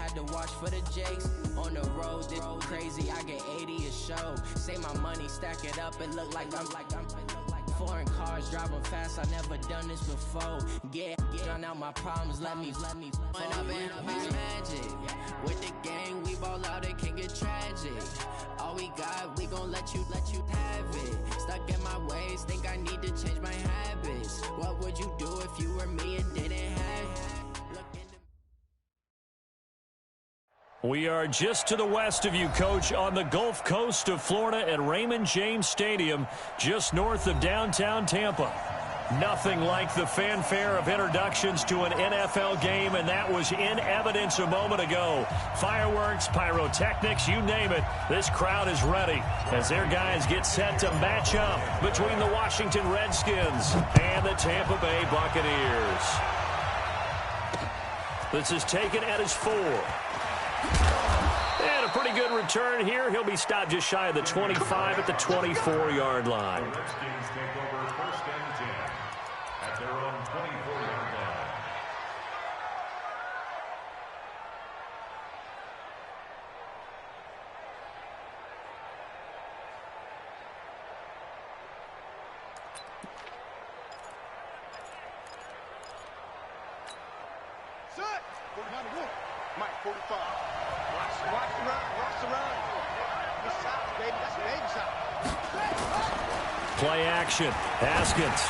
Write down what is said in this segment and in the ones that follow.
had to watch for the jakes. On the road, this crazy, I get 80 a show. Say my money, stack it up, it look like I'm foreign cars, driving fast, I never done this before. Drown out my problems, let me When I've been magic. With the gang, we ball out, it can get tragic. All we got, we gon' let you have it. Stuck in my ways, think I need to change my habits. What would you do if you were me and didn't have it? We are just to the west of you, Coach, on the Gulf Coast of Florida at Raymond James Stadium, just north of downtown Tampa. Nothing like the fanfare of introductions to an NFL game, and that was in evidence a moment ago. Fireworks, pyrotechnics, you name it. This crowd is ready as their guys get set to match up between the Washington Redskins and the Tampa Bay Buccaneers. This is taken at his 4. And a pretty good return here. He'll be stopped just shy of the 25 at the 24-yard line. The Redskins take over 1st and 10 at their own 24-yard line. Set. 49 to 1. Mike, 45. Watch the run. Watch the run. This side, baby. That's baby side. Play action. Haskins.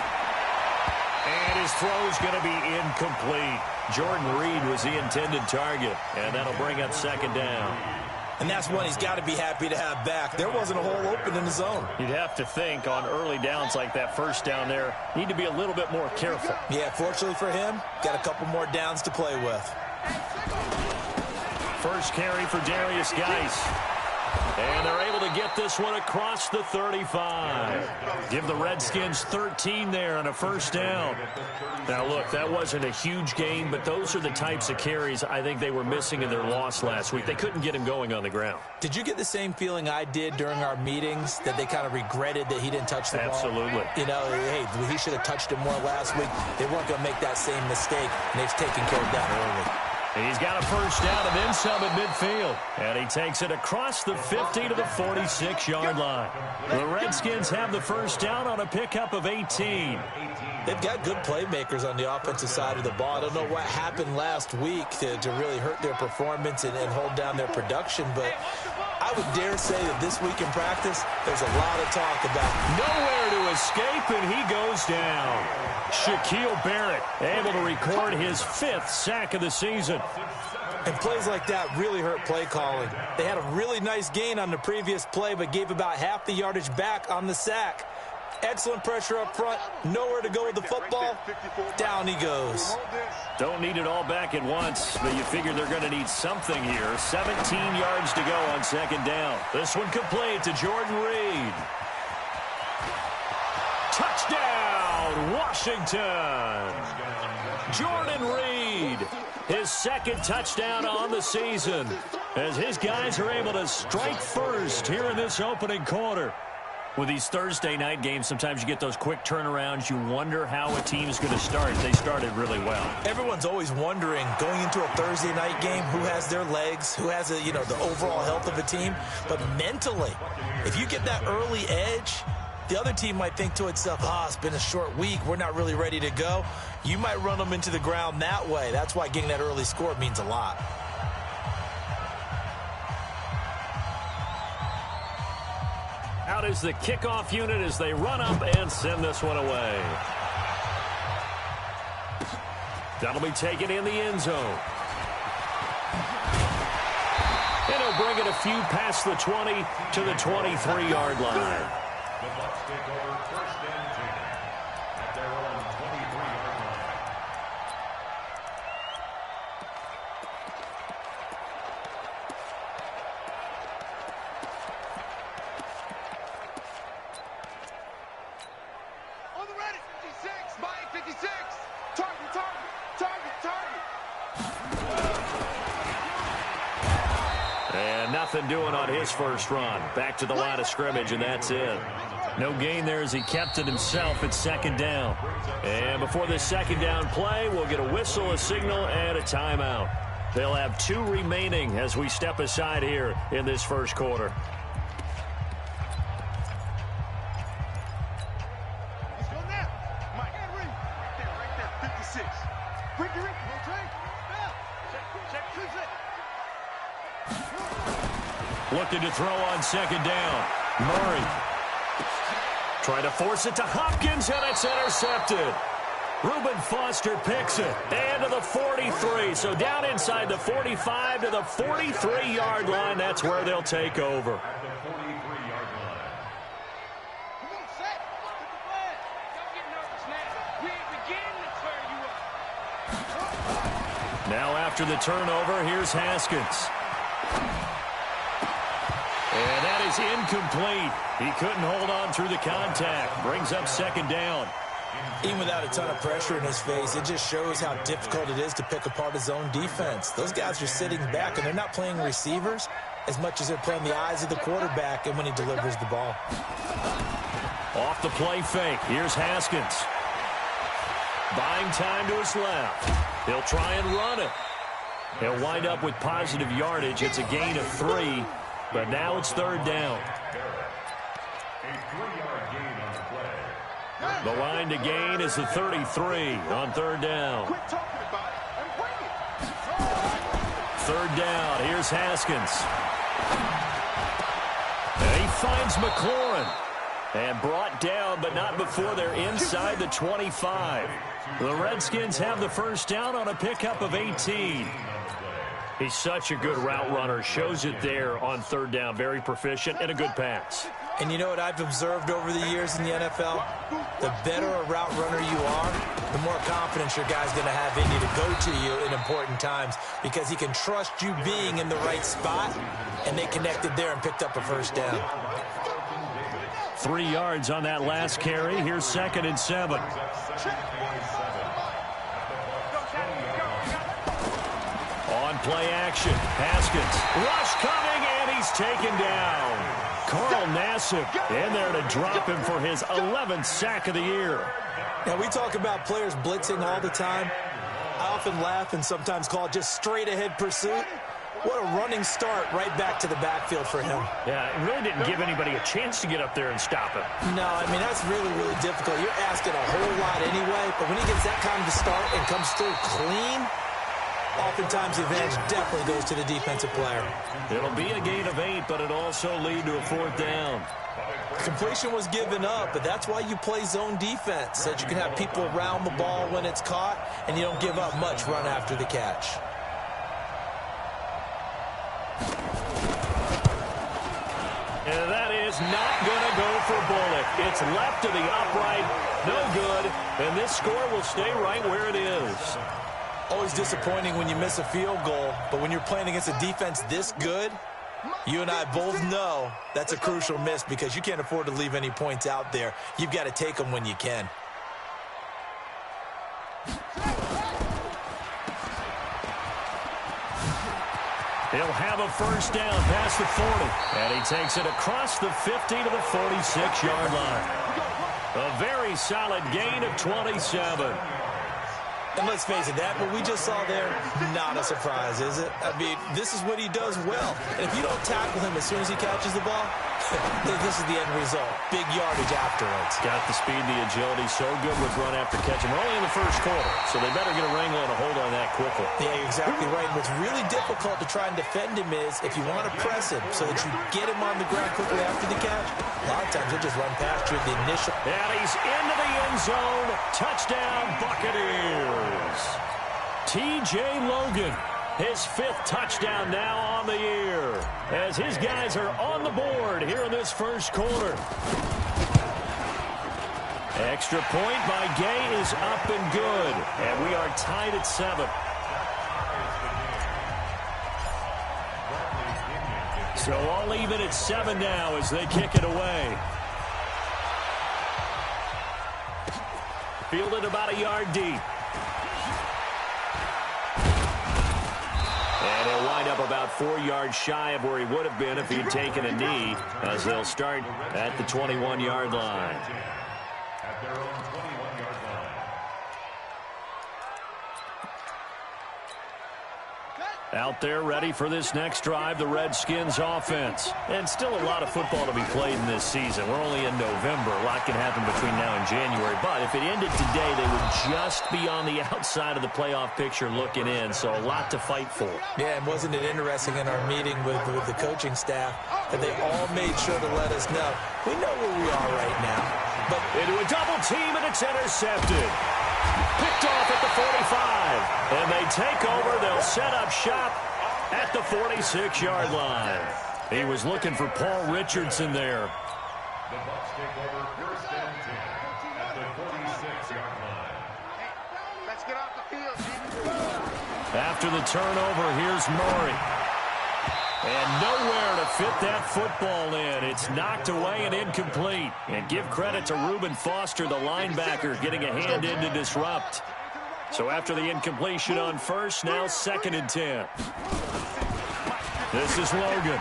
And his throw's going to be incomplete. Jordan Reed was the intended target, and that'll bring up 2nd down. And that's one he's got to be happy to have back. There wasn't a hole open in the zone. You'd have to think on early downs like that, 1st down there, need to be a little bit more careful. Yeah, fortunately for him, got a couple more downs to play with. First carry for Darius Geis. And they're able to get this one across the 35. Give the Redskins 13 there on a 1st down. Now, look, that wasn't a huge gain, but those are the types of carries I think they were missing in their loss last week. They couldn't get him going on the ground. Did you get the same feeling I did during our meetings, that they kind of regretted that he didn't touch the ball? Absolutely. You know, hey, he should have touched it more last week. They weren't going to make that same mistake, and they've taken care of that early. He's got a 1st down and then some at midfield. And he takes it across the 50 to the 46-yard line. The Redskins have the 1st down on a pickup of 18. They've got good playmakers on the offensive side of the ball. I don't know what happened last week to really hurt their performance and hold down their production, but I would dare say that this week in practice, there's a lot of talk about nowhere to escape, and he goes down. Shaquille Barrett able to record his 5th sack of the season. And plays like that really hurt play calling. They had a really nice gain on the previous play, but gave about half the yardage back on the sack. Excellent pressure up front. Nowhere to go with the football. Down he goes. Don't need it all back at once, but you figure they're going to need something here. 17 yards to go on 2nd down. This one complete to Jordan Reed. Touchdown, Washington. Jordan Reed, his 2nd touchdown on the season, as his guys are able to strike first here in this opening quarter. With these Thursday night games, sometimes you get those quick turnarounds. You wonder how a team's going to start. They started really well. Everyone's always wondering, going into a Thursday night game, who has their legs, who has the overall health of a team. But mentally, if you get that early edge, the other team might think to itself, it's been a short week. We're not really ready to go. You might run them into the ground that way. That's why getting that early score means a lot. Out is the kickoff unit as they run up and send this one away. That'll be taken in the end zone. And he'll bring it a few past the 20 to the 23-yard line. The Bucs take over 1st and 10 at their own 23-yard line. On the ready, 56, Mike, 56. Target, target, target, target. And nothing doing on his 1st run. Back to the line of scrimmage, and that's it. No gain there as he kept it himself at 2nd down. And before this 2nd down play, we'll get a whistle, a signal, and a timeout. They'll have 2 remaining as we step aside here in this first quarter. Let's go now. Mike Henry. Right there, 56. Ricky, rotate. Check. Looking to throw on second down. Murray. Trying to force it to Hopkins, and it's intercepted. Reuben Foster picks it. And to the 43. So down inside the 45 to the 43-yard line. That's where they'll take over. At the 43-yard line. Come on, set. Get the flag. Don't get nervous now. We ain't beginning to clear you up. Now after the turnover, here's Haskins. And that is incomplete. He couldn't hold on through the contact. Brings up second down. Even without a ton of pressure in his face, it just shows how difficult it is to pick apart his own defense. Those guys are sitting back, and they're not playing receivers as much as they're playing the eyes of the quarterback and when he delivers the ball. Off the play fake. Here's Haskins. Buying time to his left. He'll try and run it. He'll wind up with positive yardage. It's a gain of 3, but now it's third down. A 3-yard gain on the play. The line to gain is the 33 on third down. Quit talking about it and bring it. Third down. Here's Haskins. And he finds McLaurin. And brought down, but not before they're inside the 25. The Redskins have the first down on a pickup of 18. He's such a good route runner. Shows it there on third down. Very proficient and a good pass. And you know what I've observed over the years in the NFL? The better a route runner you are, the more confidence your guy's going to have in you to go to you in important times because he can trust you being in the right spot, and they connected there and picked up a first down. 3 yards on that last carry. Here's second and 7. On play action, Haskins. Rush coming, and he's taken down. Carl Nassib in there to drop him for his 11th sack of the year. Now, we talk about players blitzing all the time. I often laugh and sometimes call it just straight-ahead pursuit. What a running start right back to the backfield for him. Yeah, it really didn't give anybody a chance to get up there and stop him. No, I mean, that's really, really difficult. You're asking a whole lot anyway, but when he gets that kind of a start and comes through clean, oftentimes the advantage definitely goes to the defensive player. It'll be a gain of 8, but it'll also lead to a fourth down. Completion was given up, but that's why you play zone defense, so that you can have people around the ball when it's caught, and you don't give up much run after the catch. And that is not going to go for Bullock. It's left to the upright. No good. And this score will stay right where it is. Always disappointing when you miss a field goal, but when you're playing against a defense this good, you and I both know that's a crucial miss because you can't afford to leave any points out there. You've got to take them when you can. He'll have a first down past the 40. And he takes it across the 50 to the 46-yard line. A very solid gain of 27. And let's face it, that what we just saw there, not a surprise, is it? I mean, this is what he does well. And if you don't tackle him as soon as he catches the ball, this is the end result. Big yardage afterwards. Got the speed, the agility, so good with run after catch. And we're only in the first quarter, so they better get a wrangle and a hold on that quickly. Yeah, you're exactly right. And what's really difficult to try and defend him is if you want to press him so that you get him on the ground quickly after the catch, a lot of times he'll just run past you at the initial. And he's into the end zone. Touchdown, Buccaneers. T.J. Logan, his 5th touchdown now on the year, as his guys are on the board here in this first quarter. Extra point by Gay is up and good, and we are tied at 7. So all even at 7 now as they kick it away. Fielded about a yard deep. And he'll wind up about 4 yards shy of where he would have been if he'd taken a knee, as they'll start at the 21-yard line. At their own 21-yard line. Out there ready for this next drive, the Redskins offense. And still a lot of football to be played in this season. We're only in November. A lot can happen between now and January. But if it ended today, they would just be on the outside of the playoff picture looking in. So a lot to fight for. Yeah, and wasn't it interesting in our meeting with the coaching staff that they all made sure to let us know, we know where we are right now. But into a double team, and it's intercepted. Picked off at the 45. And they take over. They'll set up shop at the 46-yard line. He was looking for Paul Richardson there. The Bucs take over first and 10 at the 46-yard line. Let's get off the field, After the turnover, here's Murray. And nowhere to fit that football in. It's knocked away and incomplete. And give credit to Reuben Foster, the linebacker, getting a hand in to disrupt. So after the incompletion on first, now 2nd and 10. This is Logan.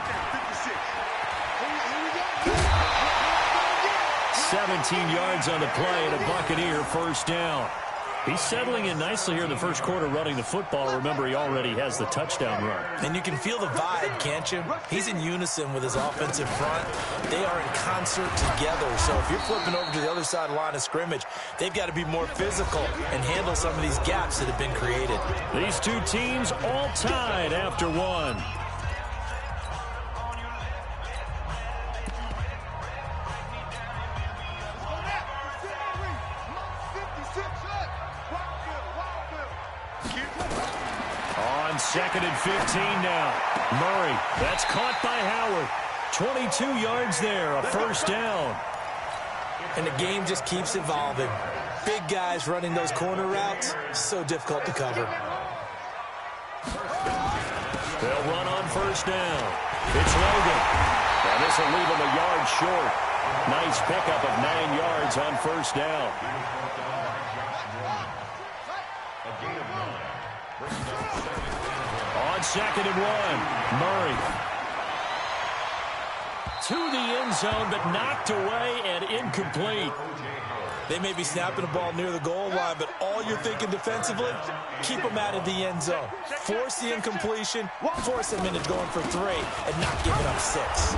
17 yards on the play and a Buccaneer first down. He's settling in nicely here in the first quarter running the football. Remember, he already has the touchdown run. And you can feel the vibe, can't you? He's in unison with his offensive front. They are in concert together. So if you're flipping over to the other side of the line of scrimmage, they've got to be more physical and handle some of these gaps that have been created. These two teams all tied after one. On 2nd and 15 now. Murray, that's caught by Howard. 22 yards there, a first down. And the game just keeps evolving. Big guys running those corner routes, so difficult to cover. They'll run on first down. It's Logan. And this will leave him a yard short. Nice pickup of 9 yards on first down. On 2nd and 1, Murray. To the end zone, but knocked away and incomplete. They may be snapping the ball near the goal line, but all you're thinking defensively, keep them out of the end zone. Force the incompletion, force them into going for 3, and not giving up 6.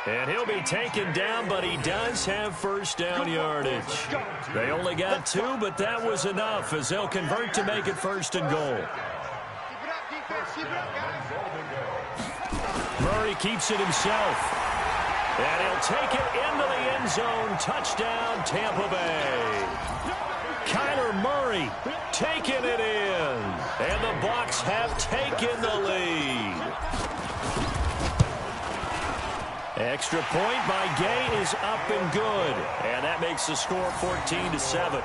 And he'll be taken down, but he does have first down yardage. They only got 2, but that was enough as they'll convert to make it 1st and goal. Murray keeps it himself. And he'll take it into the end zone. Touchdown, Tampa Bay. Kyler Murray taking it in. And the Bucs have taken the lead. Extra point by Gay is up and good. And that makes the score 14-7.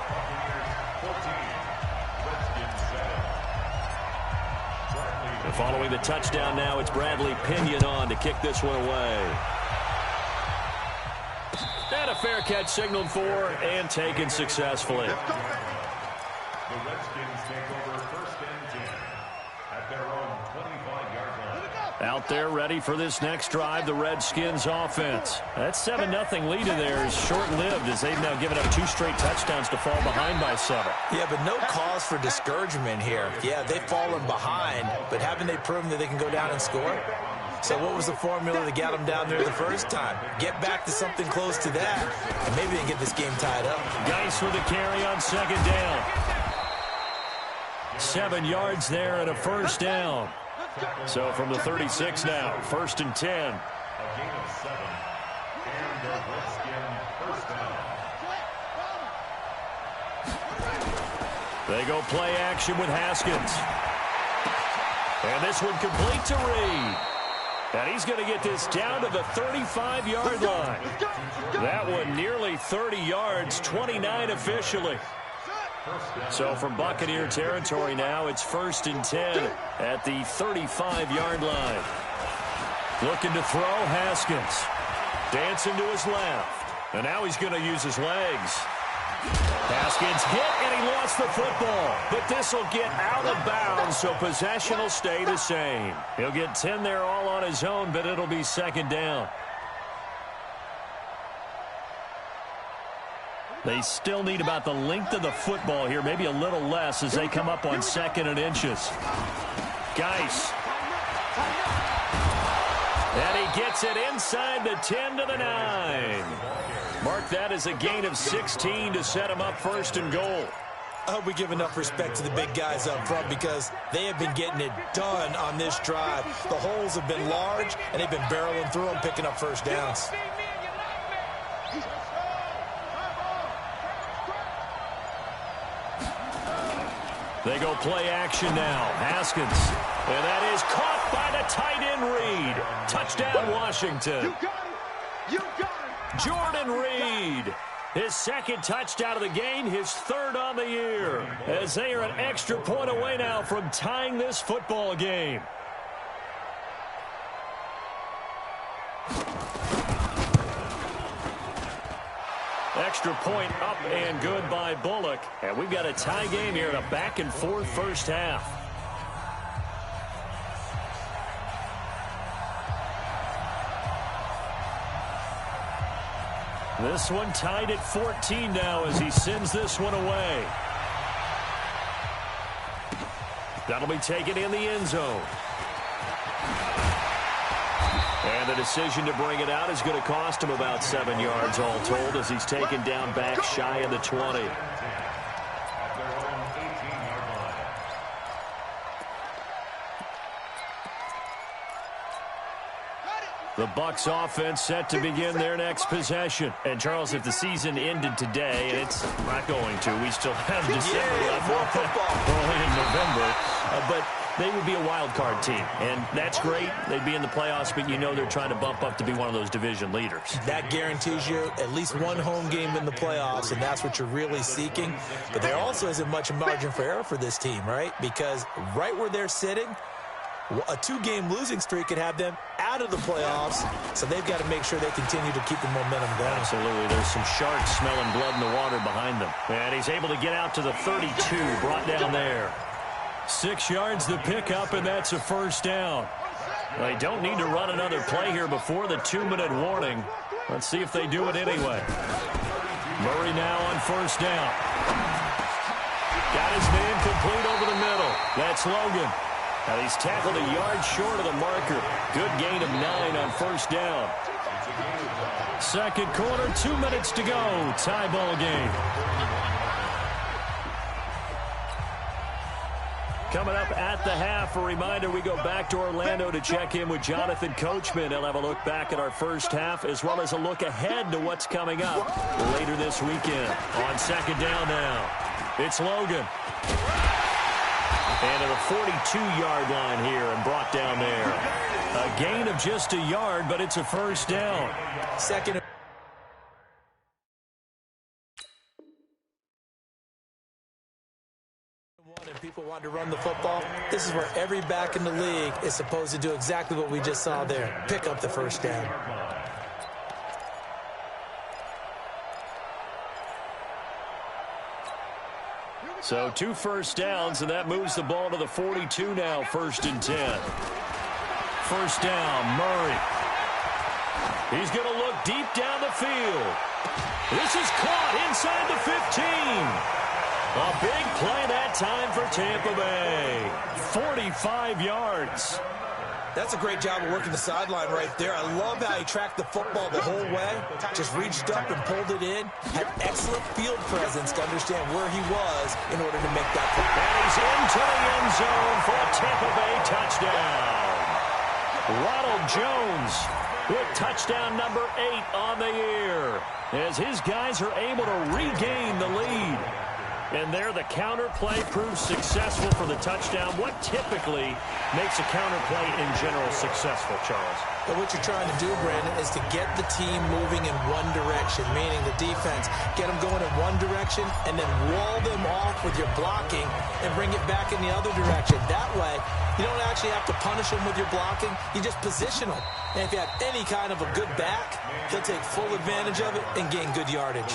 Following the touchdown now, it's Bradley Pinion on to kick this one away. And a fair catch signaled for and taken successfully. The Redskins take over first and 10 at their own 25-yard line. Out there ready for this next drive, the Redskins offense. That 7-0 lead in there is short-lived as they've now given up 2 straight touchdowns to fall behind by 7. Yeah, but no cause for discouragement here. Yeah, they've fallen behind, but haven't they proven that they can go down and score? So what was the formula to get them down there the first time? Get back to something close to that, and maybe they can get this game tied up. Geis with the carry on 2nd down. 7 yards there and a first down. So from the 36 now, 1st and 10. A gain of 7, and the Redskin first down. They go play action with Haskins. And this one complete to Reed. And he's going to get this down to the 35-yard line. That one nearly 30 yards, 29 officially. So from Buccaneer territory now, it's 1st and 10 at the 35-yard line. Looking to throw, Haskins. Dancing to his left. And now he's going to use his legs. Haskins hit, and he lost the football. But this will get out of bounds, so possession will stay the same. He'll get 10 there all on his own, but it'll be 2nd down. They still need about the length of the football here, maybe a little less as they come up on 2nd and inches. Geis. And he gets it inside the 10 to the 9. Mark that as a gain of 16 to set him up 1st and goal. I hope we give enough respect to the big guys up front because they have been getting it done on this drive. The holes have been large, and they've been barreling through them, picking up first downs. They go play action now. Haskins. And that is caught by the tight end Reed. Touchdown, Washington. You got it. Jordan Reed. His 2nd touchdown of the game, his 3rd on the year. As they are an extra point away now from tying this football game. Extra point up and good by Bullock. And we've got a tie game here in a back-and-forth first half. This one tied at 14 now as he sends this one away. That'll be taken in the end zone. And the decision to bring it out is going to cost him about 7 yards all told as he's taken down back shy of the 20. The Bucs offense set to begin their next possession. And, Charles, if the season ended today, and it's not going to, we still have December left, early in November, but they would be a wild card team. And that's great. They'd be in the playoffs, but you know they're trying to bump up to be one of those division leaders. That guarantees you at least one home game in the playoffs, and that's what you're really seeking. But there also isn't much margin for error for this team, right? Because right where they're sitting, a 2-game losing streak could have them out of the playoffs, so they've got to make sure they continue to keep the momentum going. Absolutely. There's some sharks smelling blood in the water behind them. And he's able to get out to the 32, brought down there. 6 yards the pickup, and that's a first down. They don't need to run another play here before the 2-minute warning. Let's see if they do it anyway. Murray now on first down. Got his man complete over the middle. That's Logan. Now he's tackled a yard short of the marker. Good gain of 9 on first down. Second quarter, 2 minutes to go. Tie ball game. Coming up at the half, a reminder, we go back to Orlando to check in with Jonathan Coachman. He'll have a look back at our first half as well as a look ahead to what's coming up later this weekend. On second down now, it's Logan. And to the 42-yard line here and brought down there. A gain of just a yard, but it's a first down. Second. And people want to run the football. This is where every back in the league is supposed to do exactly what we just saw there. Pick up the first down. So 2 first downs, and that moves the ball to the 42 now, 1st and 10. First down, Murray. He's going to look deep down the field. This is caught inside the 15. A big play that time for Tampa Bay. 45 yards. That's a great job of working the sideline right there. I love how he tracked the football the whole way. Just reached up and pulled it in. Had excellent field presence to understand where he was in order to make that play. And he's into the end zone for a Tampa Bay touchdown. Ronald Jones with touchdown number 8 on the year as his guys are able to regain the lead. And there, the counter play proves successful for the touchdown. What typically makes a counter play in general successful, Charles? But what you're trying to do, Brandon, is to get the team moving in one direction, meaning the defense. Get them going in one direction and then wall them off with your blocking and bring it back in the other direction. That way, you don't actually have to punish them with your blocking. You just position them. And if you have any kind of a good back, he'll take full advantage of it and gain good yardage.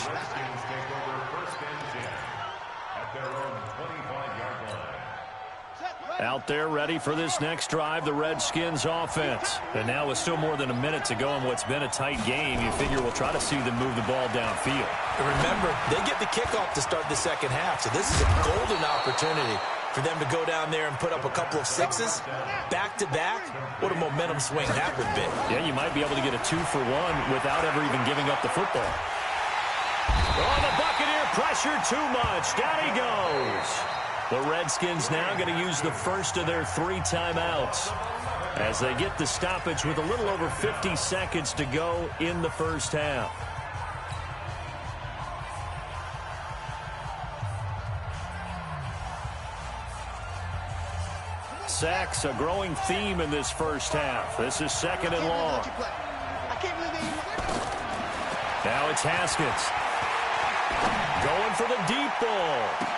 Out there ready for this next drive, the Redskins offense. And now with still more than a minute to go in what's been a tight game, you figure we'll try to see them move the ball downfield. And remember, they get the kickoff to start the second half, so this is a golden opportunity for them to go down there and put up a couple of sixes back-to-back. What a momentum swing that would be. Yeah, you might be able to get a 2-for-1 without ever even giving up the football. Oh, the Buccaneer pressure too much. Down he goes. The Redskins now going to use the first of their 3 timeouts as they get the stoppage with a little over 50 seconds to go in the first half. Sacks, a growing theme in this first half. This is 2nd and long. Now it's Haskins. Going for the deep ball.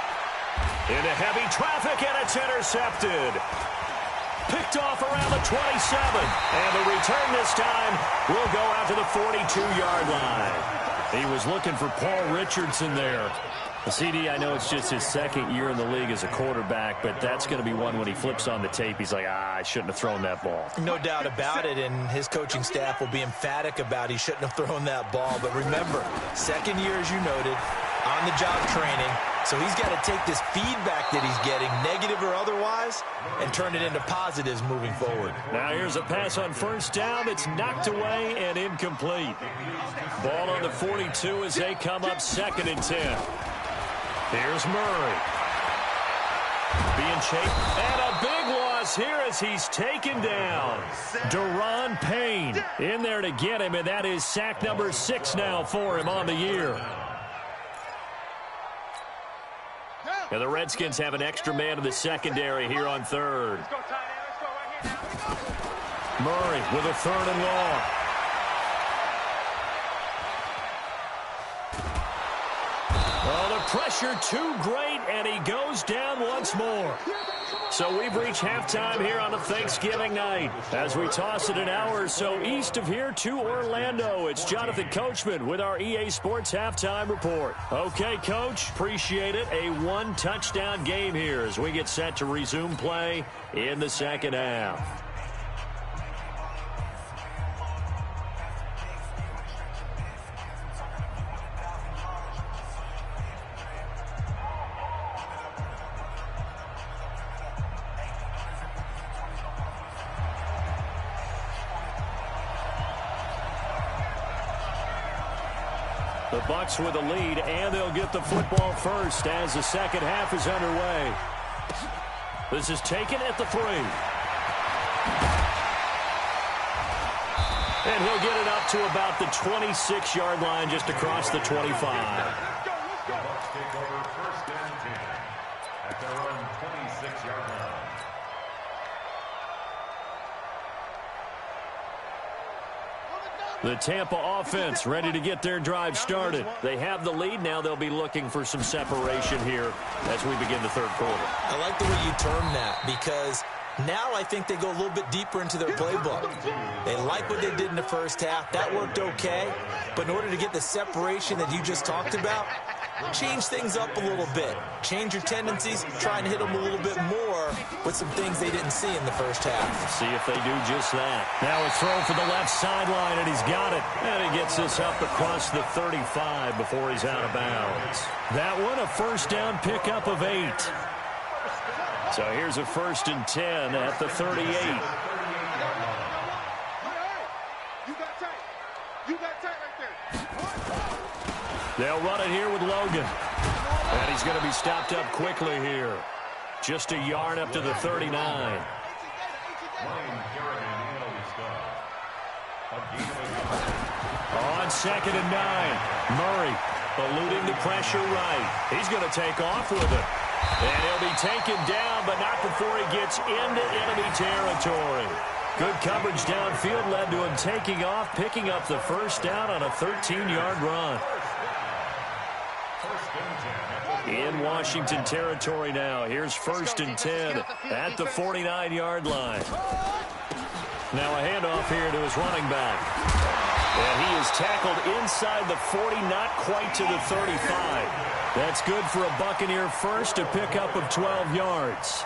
Into heavy traffic, and it's intercepted. Picked off around the 27. And the return this time will go out to the 42-yard line. He was looking for Paul Richardson there. CD, I know it's just his 2nd year in the league as a quarterback, but that's going to be one when he flips on the tape, he's like, I shouldn't have thrown that ball. No doubt about it, and his coaching staff will be emphatic about he shouldn't have thrown that ball. But remember, 2nd year, as you noted, on-the-job training. So he's got to take this feedback that he's getting, negative or otherwise, and turn it into positives moving forward. Now here's a pass on first down. It's knocked away and incomplete. Ball on the 42 as they come up 2nd and 10. Here's Murray. Being chased. And a big loss here as he's taken down. Daron Payne in there to get him, and that is sack number 6 now for him on the year. And the Redskins have an extra man in the secondary here on 3rd. Murray with a 3rd and long. Oh, the pressure too great, and he goes down once more. So we've reached halftime here on a Thanksgiving night. As we toss it an hour or so east of here to Orlando, it's Jonathan Coachman with our EA Sports Halftime Report. Okay, Coach, appreciate it. A 1-touchdown game here as we get set to resume play in the 2nd half. The Bucs with a lead, and they'll get the football first as the 2nd half is underway. This is taken at the 3. And he'll get it up to about the 26-yard line, just across the 25. The Bucs take over 1st and 10 at their own 26-yard line. The Tampa offense ready to get their drive started. They have the lead. Now they'll be looking for some separation here as we begin the 3rd quarter. I like the way you term that, because now I think they go a little bit deeper into their playbook. They like what they did in the first half. That worked okay. But in order to get the separation that you just talked about, change things up a little bit. Change your tendencies, try and hit them a little bit more with some things they didn't see in the first half. See if they do just that. Now a throw for the left sideline, and he's got it. And he gets this up across the 35 before he's out of bounds. That one, a 1st down pickup of 8. So here's a 1st and 10 at the 38. They'll run it here with Logan. And he's going to be stopped up quickly here. Just a yard up to the 39. On 2nd and 9. Murray eluding the pressure right. He's going to take off with it. And he'll be taken down, but not before he gets into enemy territory. Good coverage downfield led to him taking off, picking up the 1st down on a 13-yard run. In Washington territory now. Here's 1st and 10 at the 49-yard line. Now a handoff here to his running back. And he is tackled inside the 40, not quite to the 35. That's good for a Buccaneer first, a pickup of 12 yards.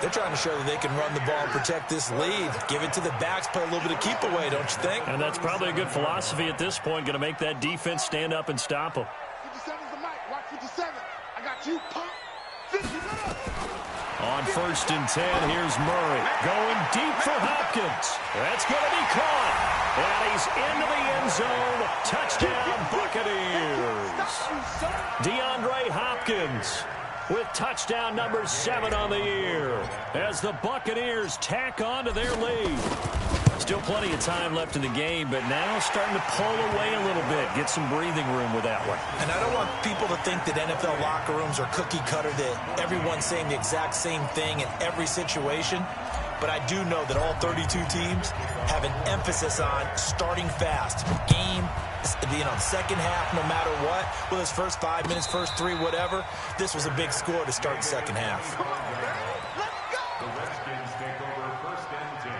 They're trying to show that they can run the ball and protect this lead. Give it to the backs, play a little bit of keep away, don't you think? And that's probably a good philosophy at this point, going to make that defense stand up and stop them. 57's the mic. Watch 57. I got you, pump. 50. On 1st and 10, here's Murray. Going deep for Hopkins. That's going to be caught. And he's into the end zone. Touchdown, Buccaneers. DeAndre Hopkins with touchdown number 7 on the year as the Buccaneers tack on to their lead. Still plenty of time left in the game, but now starting to pull away a little bit. Get some breathing room with that one. And I don't want people to think that NFL locker rooms are cookie cutter, that everyone's saying the exact same thing in every situation. But I do know that all 32 teams have an emphasis on starting fast. Game being on second half no matter what. Whether it's first 5 minutes, first 3, whatever. This was a big score to start the second half. The Redskins take over 1st and 10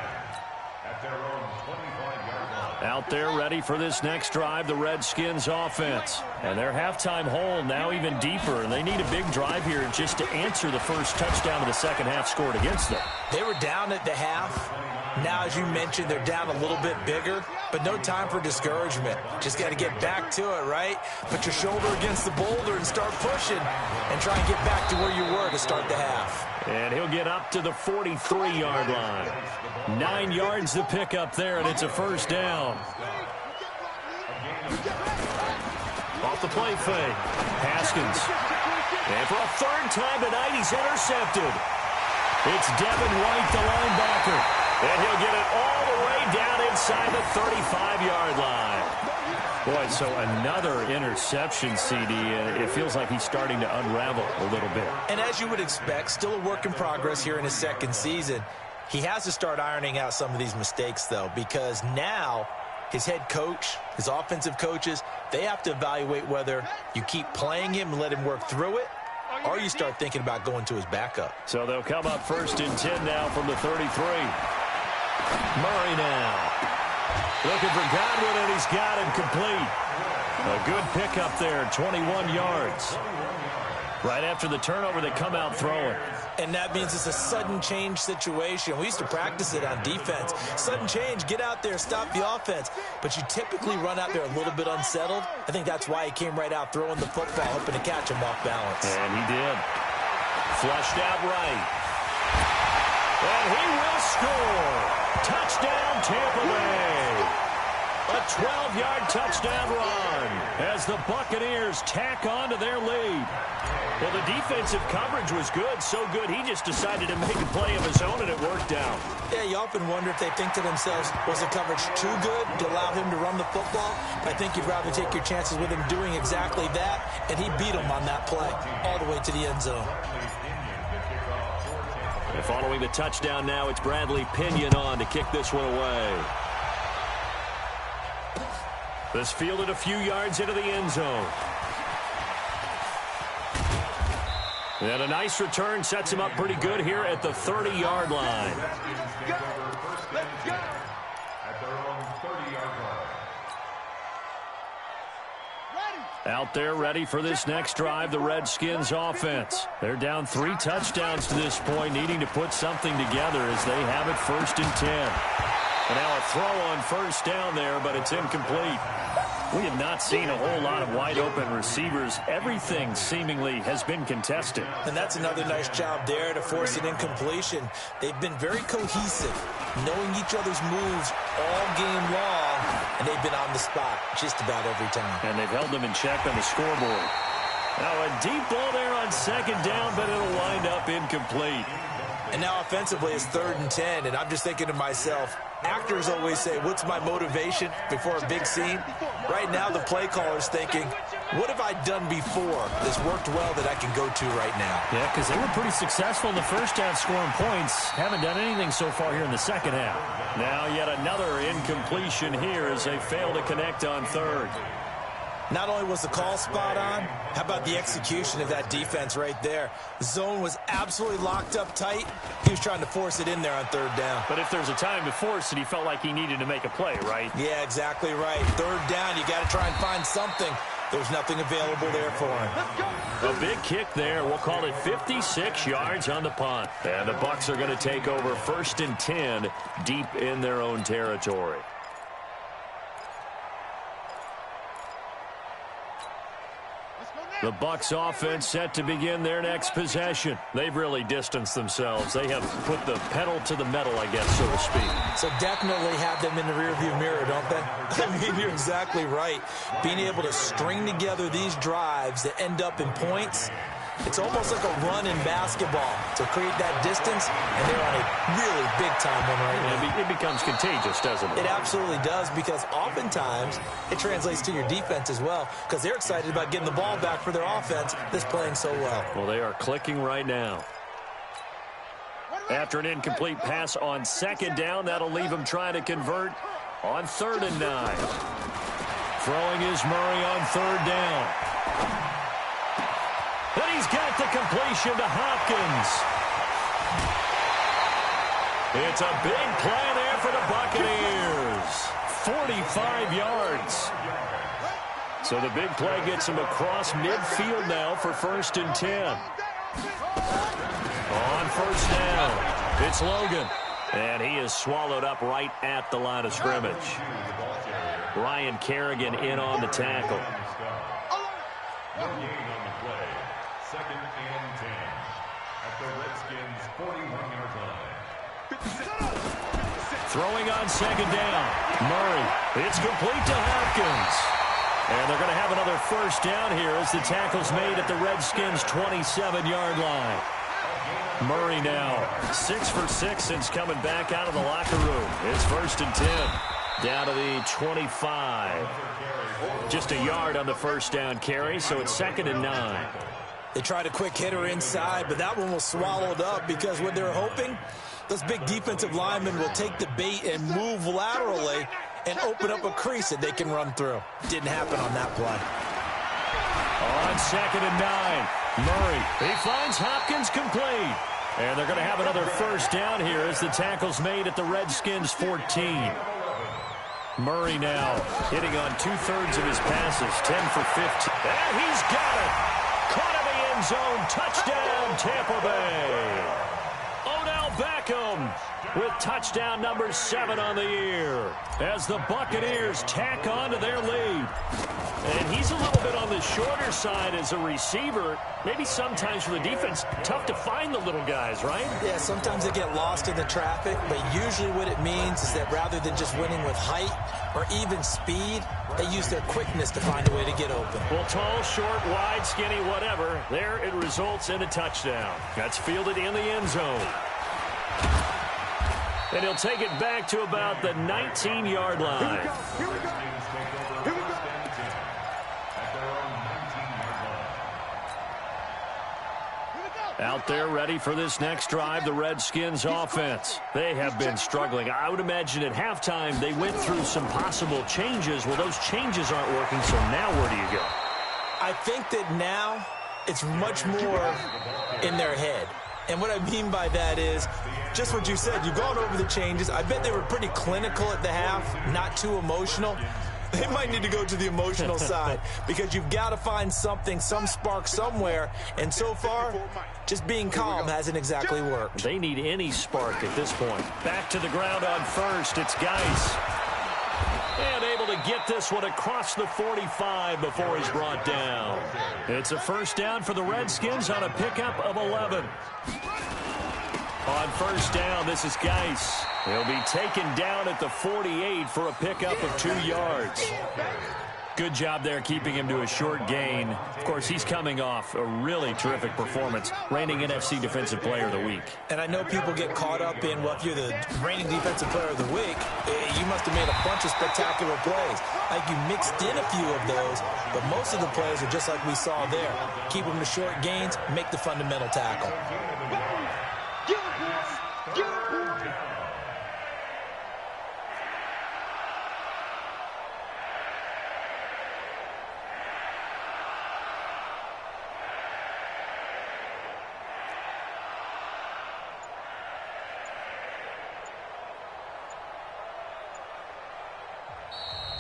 at their own 25-yard line. Out there ready for this next drive, the Redskins offense. And their halftime hole now even deeper, and they need a big drive here just to answer the first touchdown of the second half scored against them. They were down at the half. Now, as you mentioned, they're down a little bit bigger, but no time for discouragement. Just got to get back to it, right? Put your shoulder against the boulder and start pushing and try and get back to where you were to start the half. And he'll get up to the 43-yard line. 9 yards to pick up there, and it's a first down. Off the play fake. Haskins. And for a 3rd time tonight, he's intercepted. It's Devin White, the linebacker. And he'll get it all the way down inside the 35-yard line. Boy, so another interception, CD. It feels like he's starting to unravel a little bit. And as you would expect, still a work in progress here in his second season. He has to start ironing out some of these mistakes, though, because now his head coach, his offensive coaches, they have to evaluate whether you keep playing him and let him work through it, or you start thinking about going to his backup. So they'll come up 1st and 10 now from the 33. Murray now. Looking for Godwin, and he's got him complete. A good pickup there, 21 yards. Right after the turnover, they come out throwing. And that means it's a sudden change situation. We used to practice it on defense. Sudden change, get out there, stop the offense. But you typically run out there a little bit unsettled. I think that's why he came right out throwing the football, hoping to catch him off balance. And he did. Flushed out right. And he will score. Touchdown, Tampa Bay. A 12-yard touchdown run as the Buccaneers tack on to their lead. Well, the defensive coverage was good, so good he just decided to make a play of his own, and it worked out. Yeah, you often wonder if they think to themselves, was the coverage too good to allow him to run the football? I think you'd rather take your chances with him doing exactly that, and he beat him on that play all the way to the end zone. And following the touchdown now, it's Bradley Pinion on to kick this one away. This fielded a few yards into the end zone. And a nice return sets him up pretty good here at the 30-yard line. Let's go. At their own 30-yard line. Out there ready for this next drive, the Redskins offense. They're down 3 touchdowns to this point, needing to put something together as they have it 1st and 10. And now a throw on 1st down there, but it's incomplete. We have not seen a whole lot of wide-open receivers. Everything seemingly has been contested. And that's another nice job there to force an incompletion. They've been very cohesive, knowing each other's moves all game long, and they've been on the spot just about every time. And they've held them in check on the scoreboard. Now a deep ball there on 2nd down, but it'll wind up incomplete. And now offensively it's 3rd and 10, and I'm just thinking to myself, actors always say, what's my motivation before a big scene? Right now the play caller's thinking, what have I done before that's worked well that I can go to right now? Yeah, because they were pretty successful in the first half scoring points. Haven't done anything so far here in the second half. Now yet another incompletion here as they fail to connect on 3rd. Not only was the call spot on, how about the execution of that defense right there? The zone was absolutely locked up tight. He was trying to force it in there on third down. But if there's a time to force it, he felt like he needed to make a play, right? Yeah, exactly right. Third down, you got to try and find something. There's nothing available there for him. A big kick there. We'll call it 56 yards on the punt. And the Bucs are going to take over 1st and 10 deep in their own territory. The Bucs offense set to begin their next possession. They've really distanced themselves. They have put the pedal to the metal, I guess, so to speak. So definitely have them in the rearview mirror, don't they? I mean, you're exactly right. Being able to string together these drives that end up in points, it's almost like a run in basketball to create that distance, and they're on a really big-time one right now. It becomes contagious, doesn't it? It absolutely does, because oftentimes it translates to your defense as well, because they're excited about getting the ball back for their offense that's playing so well. Well, they are clicking right now. After an incomplete pass on 2nd down, that'll leave him trying to convert on 3rd and 9. Throwing is Murray on 3rd down. And he's got the completion to Hopkins. It's a big play there for the Buccaneers. 45 yards. So the big play gets him across midfield now for 1st and 10. On 1st down, it's Logan. And he is swallowed up right at the line of scrimmage. Ryan Kerrigan in on the tackle. Throwing on 2nd down. Murray. It's complete to Hopkins. And they're going to have another 1st down here as the tackle's made at the Redskins' 27-yard line. Murray now 6 for 6 since coming back out of the locker room. It's 1st and 10. Down to the 25. Just a yard on the 1st down carry, so it's 2nd and 9. They tried a quick hitter inside, but that one was swallowed up because what they're hoping, those big defensive linemen will take the bait and move laterally and open up a crease that they can run through. Didn't happen on that play. On 2nd and 9, Murray. He finds Hopkins complete. And they're going to have another 1st down here as the tackle's made at the Redskins' 14. Murray now hitting on 2/3 of his passes, 10 for 15. And he's got it. Caught in the end zone. Touchdown, Tampa Bay. Odell Beckham with touchdown number 7 on the year as the Buccaneers tack on to their lead. And he's a little bit on the shorter side as a receiver. Maybe sometimes for the defense, tough to find the little guys, right? Yeah, sometimes they get lost in the traffic, but usually what it means is that rather than just winning with height or even speed, they use their quickness to find a way to get open. Well, tall, short, wide, skinny, whatever, there it results in a touchdown. That's fielded in the end zone. And he'll take it back to about the 19-yard line. Here we go. Here we go. Out there ready for this next drive, the Redskins offense. They have been struggling. I would imagine at halftime they went through some possible changes. Well, those changes aren't working, so now where do you go? I think that now it's much more in their head. And what I mean by that is just what you said. You've gone over the changes. I bet they were pretty clinical at the half, not too emotional. They might need to go to the emotional side because you've got to find something, some spark somewhere. And so far, just being calm hasn't exactly worked. They need any spark at this point. Back to the ground on 1st. It's Geis. And able to get this one across the 45 before he's brought down. It's a 1st down for the Redskins on a pickup of 11. On 1st down, this is Geis. He'll be taken down at the 48 for a pickup of 2 yards. Good job there keeping him to a short gain. Of course, he's coming off a really terrific performance, reigning NFC Defensive Player of the Week. And I know people get caught up in, well, if you're the reigning Defensive Player of the Week, you must have made a bunch of spectacular plays. Like you mixed in a few of those, but most of the plays are just like we saw there. Keep them to short gains, make the fundamental tackle.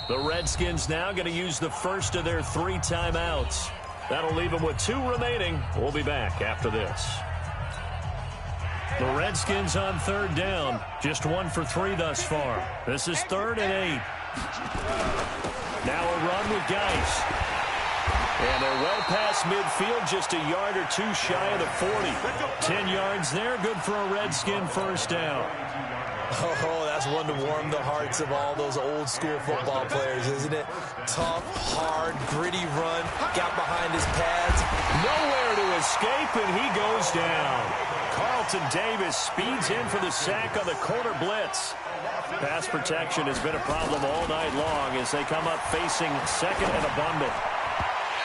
The Redskins now going to use the first of their 3 timeouts. That'll leave them with 2 remaining. We'll be back after this. The Redskins on 3rd down. Just 1 for 3 thus far. This is 3rd and 8. Now a run with Geis. And they're well past midfield, just a yard or 2 shy of the 40. 10 yards there, good for a Redskin first down. Oh, that's one to warm the hearts of all those old school football players, isn't it? Tough, hard, gritty run, got behind his pads. Nowhere to escape, and he goes down. Carlton Davis speeds in for the sack on the corner blitz. Pass protection has been a problem all night long as they come up facing 2nd and abundant.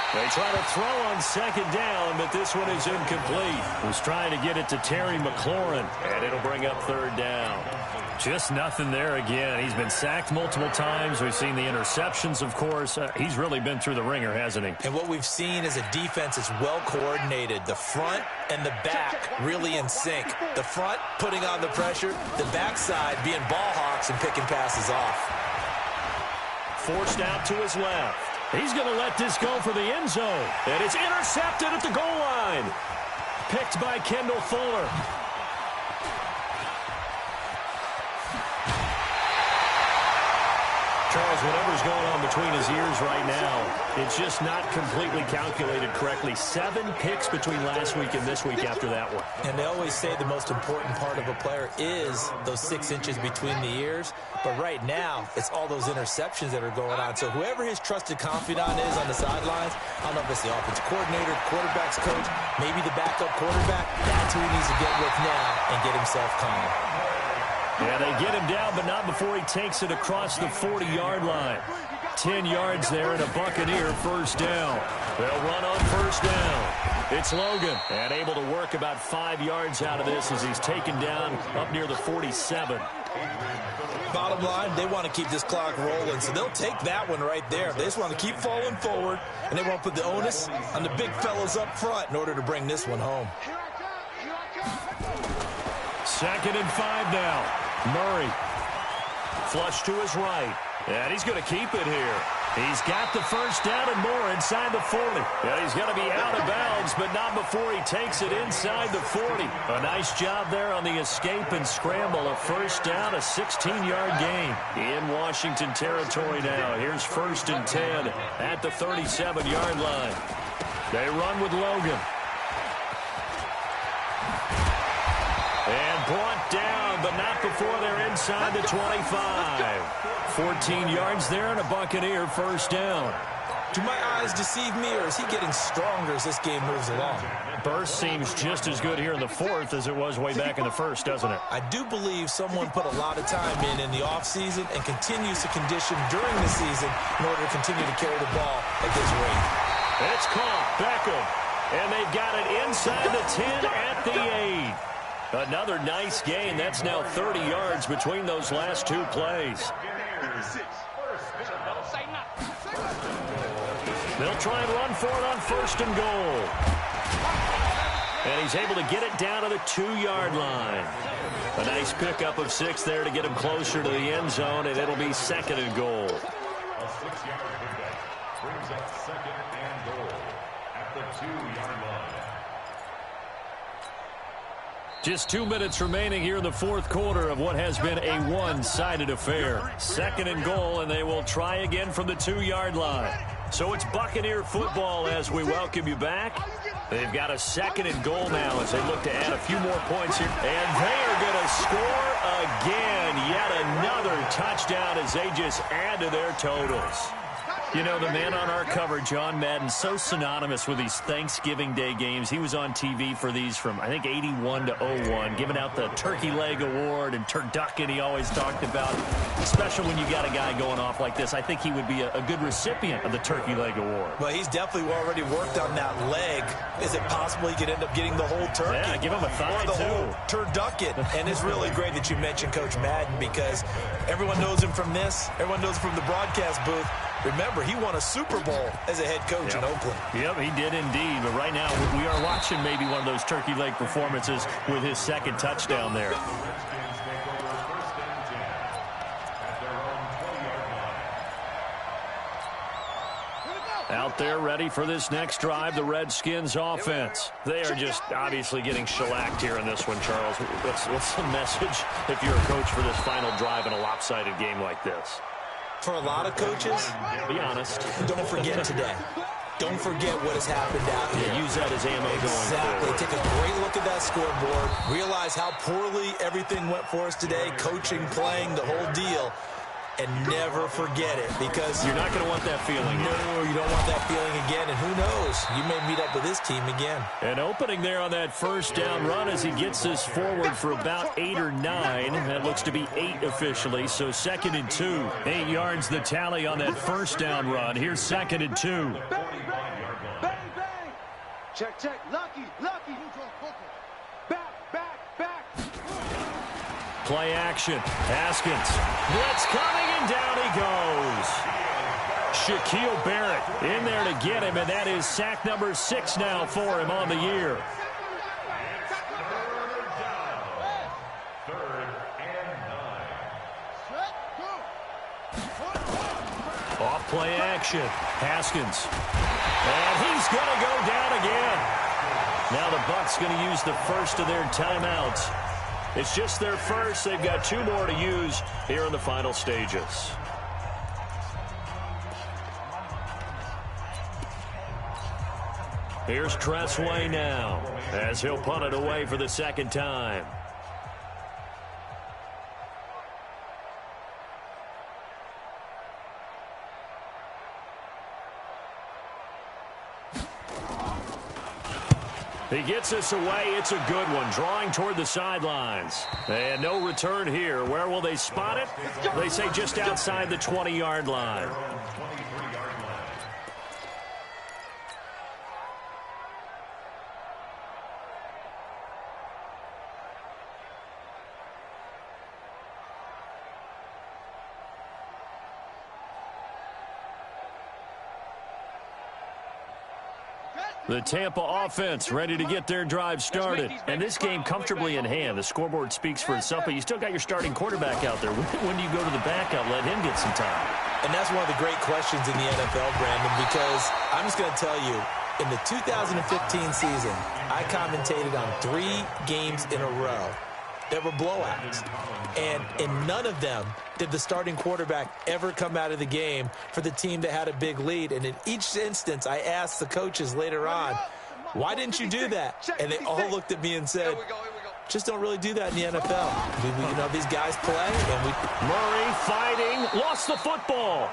They try to throw on 2nd down, but this one is incomplete. Was trying to get it to Terry McLaurin, and it'll bring up 3rd down. Just nothing there again. He's been sacked multiple times. We've seen the interceptions, of course. He's really been through the ringer, hasn't he? And what we've seen is a defense that's well coordinated. The front and the back really in sync. The front putting on the pressure, the backside being ball hawks and picking passes off. Forced out to his left. He's going to let this go for the end zone. And it's intercepted at the goal line. Picked by Kendall Fuller. Charles, whatever's going on between his ears right now, it's just not completely calculated correctly. 7 picks between last week and this week after that one. And they always say the most important part of a player is those 6 inches between the ears. But right now, it's all those interceptions that are going on. So whoever his trusted confidant is on the sidelines, I don't know if it's the offensive coordinator, quarterback's coach, maybe the backup quarterback, that's who he needs to get with now and get himself calm. Yeah, they get him down, but not before he takes it across the 40-yard line. 10 yards there and a Buccaneer first down. They'll run on first down. It's Logan, and able to work about 5 yards out of this as he's taken down up near the 47. Bottom line, they want to keep this clock rolling, so they'll take that one right there. They just want to keep falling forward, and they won't put the onus on the big fellas up front in order to bring this one home. 2nd and 5 now. Murray. Flush to his right. And he's going to keep it here. He's got the first down and more inside the 40. And he's going to be out of bounds, but not before he takes it inside the 40. A nice job there on the escape and scramble. A first down, a 16-yard gain. In Washington territory now. Here's 1st and 10 at the 37-yard line. They run with Logan. And brought down, but not before they're inside the 25. 14 yards there and a Buccaneer first down. Do my eyes deceive me, or is he getting stronger as this game moves along? Burst seems just as good here in the 4th as it was way back in the 1st, doesn't it? I do believe someone put a lot of time in the offseason and continues to condition during the season in order to continue to carry the ball at this rate. It's caught. Beckham. And they've got it inside the 10 at the 8. Another nice gain. That's now 30 yards between those last 2 plays. They'll try and run for it on 1st and goal. And he's able to get it down to the 2-yard line. A nice pickup of 6 there to get him closer to the end zone, and it'll be 2nd and goal. A 6-yard pickup brings up 2nd and goal at the 2-yard line. Just 2 minutes remaining here in the 4th quarter of what has been a one-sided affair. 2nd and goal, and they will try again from the 2-yard line. So it's Buccaneer football as we welcome you back. They've got a 2nd and goal now as they look to add a few more points here. And they are going to score again. Yet another touchdown as they just add to their totals. You know, the man on our cover, John Madden, so synonymous with these Thanksgiving Day games. He was on TV for these from, I think, 81 to 01, giving out the Turkey Leg Award and turducken he always talked about. Especially when you got a guy going off like this. I think he would be a good recipient of the Turkey Leg Award. Well, he's definitely already worked on that leg. Is it possible he could end up getting the whole turkey? Yeah, give him a thigh, or the too. whole turducken. And it's really great that you mentioned Coach Madden because everyone knows him from this. Everyone knows him from the broadcast booth. Remember, he won a Super Bowl as a head coach in Oakland. Yep, he did indeed. But right now, we are watching maybe one of those turkey leg performances with his 2nd touchdown there. Out there ready for this next drive, the Redskins offense. They are just obviously getting shellacked here in this one, Charles. What's the message if you're a coach for this final drive in a lopsided game like this? For a lot of coaches, be honest, don't forget today. Don't forget what has happened out here. Use that as ammo going Exactly. forward. Take a great look at that scoreboard. Realize how poorly everything went for us today. Coaching, playing, the whole deal. And never forget it, because you're not going to want that feeling. No, you don't want that feeling again. And who knows? You may meet up with this team again. An opening there on that first down run as he gets this forward for about 8 or 9. That looks to be 8 officially, so 2nd and 2. 8 yards the tally on that first down run. Here's 2nd and 2. Bang, bang. Check, check. Lucky. Back. Play action. Haskins. Blitz coming, and down he goes. Shaquille Barrett in there to get him, and that is sack number 6 now for him on the year. Off play action. Haskins. And he's going to go down again. Now the Bucs going to use the first of their timeouts. It's just their first. They've got 2 more to use here in the final stages. Here's Tress Way now as he'll punt it away for the 2nd time. He gets us away. It's a good one. Drawing toward the sidelines. And no return here. Where will they spot it? They say just outside the 20-yard line. The Tampa offense ready to get their drive started. And this game comfortably in hand. The scoreboard speaks for itself, but you still got your starting quarterback out there. When do you go to the backup, let him get some time? And that's one of the great questions in the NFL, Brandon, because I'm just going to tell you, in the 2015 season, I commentated on 3 games in a row that were blowouts. And in none of them did the starting quarterback ever come out of the game for the team that had a big lead. And in each instance, I asked the coaches later on, why didn't you do that? And they all looked at me and said, just don't really do that in the NFL. You know, these guys play. And Murray fighting, lost the football.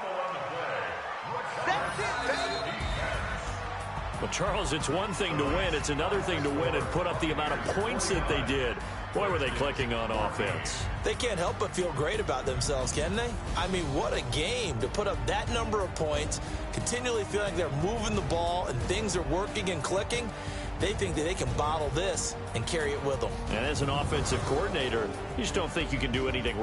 Well, Charles, it's one thing to win. It's another thing to win and put up the amount of points that they did. Boy, were they clicking on offense. They can't help but feel great about themselves, can they? I mean, what a game to put up that number of points, continually feeling like they're moving the ball and things are working and clicking. They think that they can bottle this and carry it with them. And as an offensive coordinator, you just don't think you can do anything